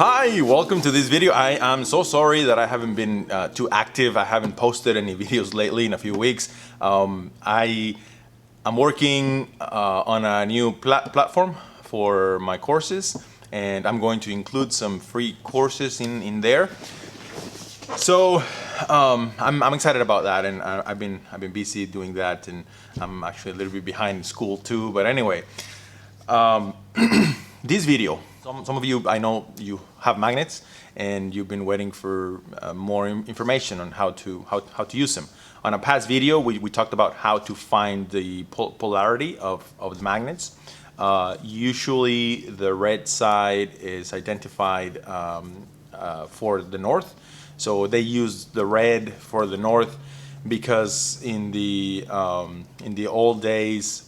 Hi, welcome to this video. I am so sorry that I haven't been too active. I haven't posted any videos lately in a few weeks. I'm working on a new platform for my courses, and I'm going to include some free courses in there. So I'm excited about that, and I've been busy doing that, and I'm actually a little bit behind school too. But anyway, this video. Some of you, I know you have magnets, and you've been waiting for more information on how to use them. On a past video, we talked about how to find the polarity of the magnets. Usually, the red side is identified for the north, so they use the red for the north because in the old days,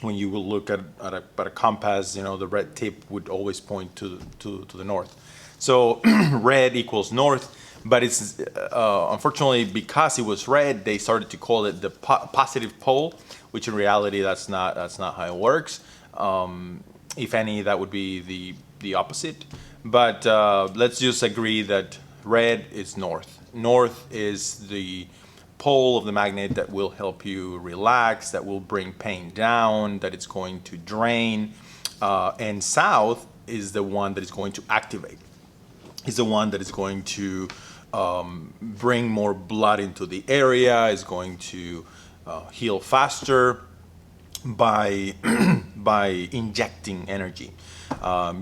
when you will look at a compass, you know, the red tip would always point to the north. So red equals north, but it's unfortunately, because it was red, they started to call it the positive pole, which in reality that's not how it works. If any, that would be the opposite. But let's just agree that red is north. North is the pole of the magnet that will help you relax, that will bring pain down, that it's going to drain, and south is the one that is going to activate. It's the one that is going to bring more blood into the area, is going to heal faster by by injecting energy.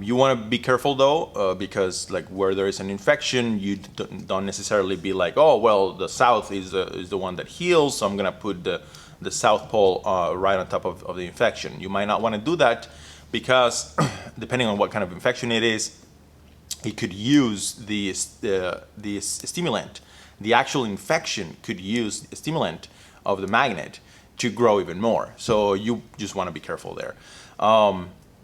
You want to be careful though, because like where there is an infection, you don't necessarily be like, oh well, the south is the one that heals, so I'm gonna put the south pole right on top of the infection. You might not want to do that because depending on what kind of infection it is, it could use the stimulant. The actual infection could use the stimulant of the magnet to grow even more. So you just want to be careful there.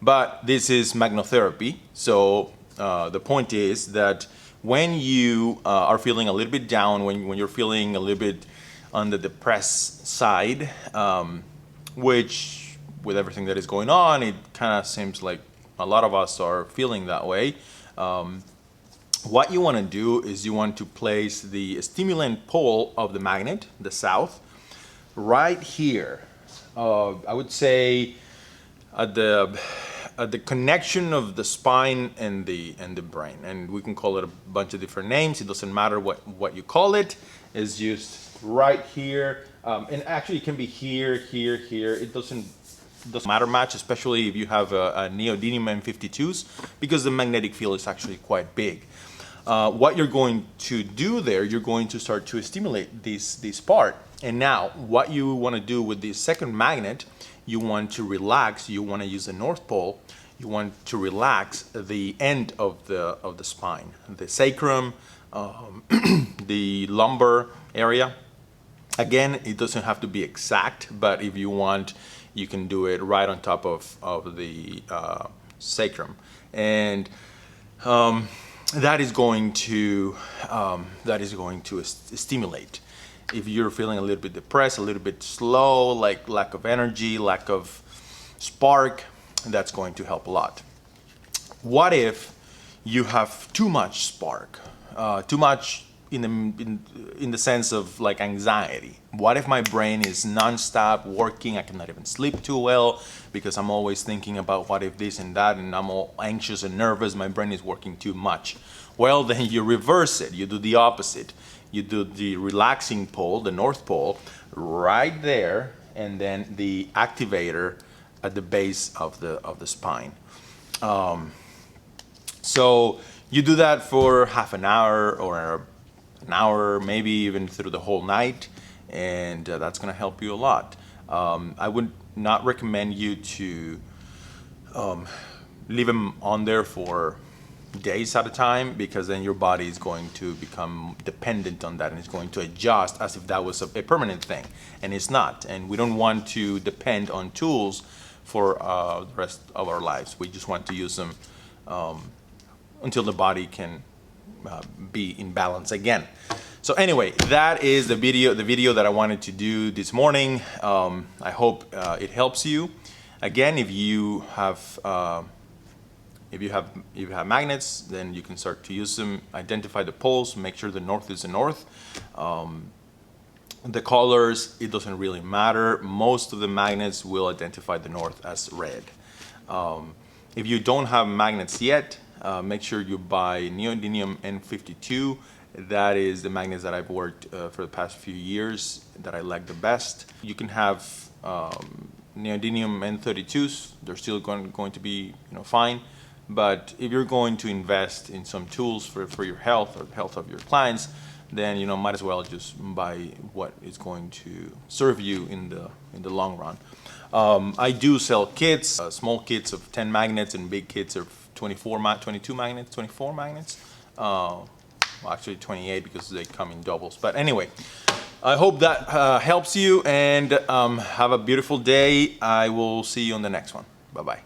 But this is magnetotherapy. So the point is that when you are feeling a little bit down, when you're feeling a little bit on the depressed side, which with everything that is going on, it kind of seems like a lot of us are feeling that way. What you want to do is you want to place the stimulant pole of the magnet, the south, right here. I would say at the connection of the spine and the brain, and we can call it a bunch of different names. It doesn't matter what you call it. It's just right here, and actually it can be here, here, here. It doesn't matter much, especially if you have a neodymium M52s, because the magnetic field is actually quite big. What you're going to do there, you're going to start to stimulate this part. And now, what you want to do with the second magnet, you want to relax. You want to use the north pole. You want to relax the end of the spine, the sacrum, the lumbar area. Again, it doesn't have to be exact, but if you want, you can do it right on top of the sacrum, and that is going to stimulate. If you're feeling a little bit depressed, a little bit slow, like lack of energy, lack of spark, that's going to help a lot. What if you have too much spark, too much in the sense of like anxiety? What if my brain is non-stop working? I cannot even sleep too well because I'm always thinking about what if this and that, and I'm all anxious and nervous. My brain is working too much. Well, then you reverse it. You do the opposite. You do the relaxing pole, the north pole, right there, and then the activator at the base of the spine. So you do that for half an hour or an hour, maybe even through the whole night, and that's going to help you a lot. I would not recommend you to leave them on there for days at a time, because then your body is going to become dependent on that, and it's going to adjust as if that was a permanent thing, and it's not. And we don't want to depend on tools for the rest of our lives. We just want to use them until the body can be in balance again. So anyway, that is the video that I wanted to do this morning. I hope it helps you. Again, if you have If you have magnets, then you can start to use them. Identify the poles. Make sure the north is the north. The colors, it doesn't really matter. Most of the magnets will identify the north as red. If you don't have magnets yet, make sure you buy neodymium N52. That is the magnets that I've worked for the past few years that I like the best. You can have neodymium N32s. They're still going to be fine. But if you're going to invest in some tools for your health or the health of your clients, then might as well just buy what is going to serve you in the long run. I do sell kits, small kits of 10 magnets and big kits of 24 magnets. Well, actually 28 because they come in doubles. But anyway, I hope that helps you, and have a beautiful day. I will see you on the next one. Bye-bye.